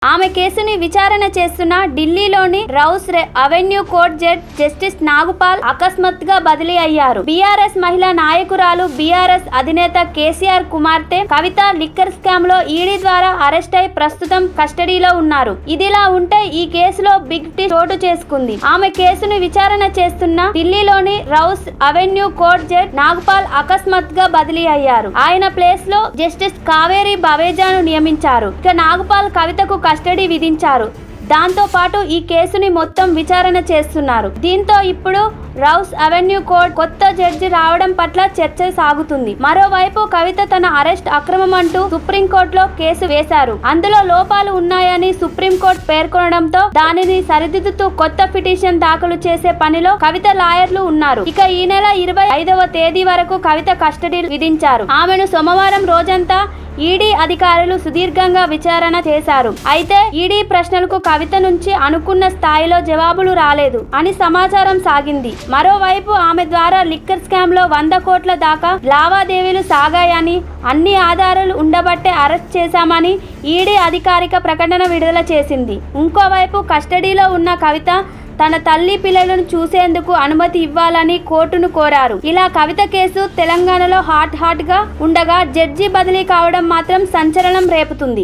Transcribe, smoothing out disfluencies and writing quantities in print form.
ఆమె కేసుని విచారణ చేస్తున్న ఢిల్లీలోని rows avenue court judge justice Nagpal అకస్మాత్తుగా బదిలీ అయ్యారు. బీఆర్ఎస్ మహిళా నాయకురాలు, బీఆర్ఎస్ అధినేత కేసీఆర్ కుమార్తె కవిత లిక్కర్ స్కామ్ లో ఈడీ ద్వారా అరెస్ట్ అయి ప్రస్తుతం కస్టడీలో ఉన్నారు. ఇదిలా ఉంటే ఈ కేసులో బిగ్ టీ చోటు చేసుకుంది. ఆమె కేసును విచారణ చేస్తున్న ఢిల్లీలోని rows avenue court judge Nagpal అకస్మాత్తుగా బదిలీ అయ్యారు. ఆయన ప్లేస్ లో జస్టిస్ కావేరి బవేజాను నియమించారు. ఇక నాగపాల్ కవితకు కస్టడీ విధించారు. దాంతో పాటు ఈ కేసుని మొత్తం విచారణ చేస్తున్నారు. దీంతో ఇప్పుడు రౌస్ అవెన్యూ కోర్టు కొత్త జడ్జి రావడం పట్ల చర్చ సాగుతుంది. మరోవైపు కవిత తన అరెస్ట్ అక్రమం అంటూ సుప్రీంకోర్టులో కేసు వేశారు. అందులో లోపాలు ఉన్నాయని సుప్రీంకోర్టు పేర్కొనడంతో దానిని సరిదిద్దుతూ కొత్త పిటిషన్ దాఖలు చేసే పనిలో కవిత లాయర్లు ఉన్నారు. ఇక ఈ నెల 25వ తేదీ వరకు కవిత కస్టడీ విధించారు. ఆమెను సోమవారం రోజంతా ఈడీ అధికారులు సుదీర్ఘంగా విచారణ చేశారు. అయితే ఈడీ ప్రశ్నలకు కవిత నుంచి అనుకున్న స్థాయిలో జవాబులు రాలేదు అని సమాచారం సాగింది. మరోవైపు ఆమె ద్వారా లిక్కర్ స్కామ్ లో 100 కోట్ల దాకా లావాదేవీలు సాగాయని, అన్ని ఆధారాలు ఉండబట్టే అరెస్ట్ చేశామని ఈడీ అధికారిక ప్రకటన విడుదల చేసింది. ఇంకోవైపు కస్టడీలో ఉన్న కవిత తన తల్లి పిల్లలను చూసేందుకు అనుమతి ఇవ్వాలని కోర్టును కోరారు. ఇలా కవిత కేసు తెలంగాణలో హాట్ గా ఉండగా జడ్జి బదిలీ కావడం మాత్రం సంచలనం రేపుతుంది.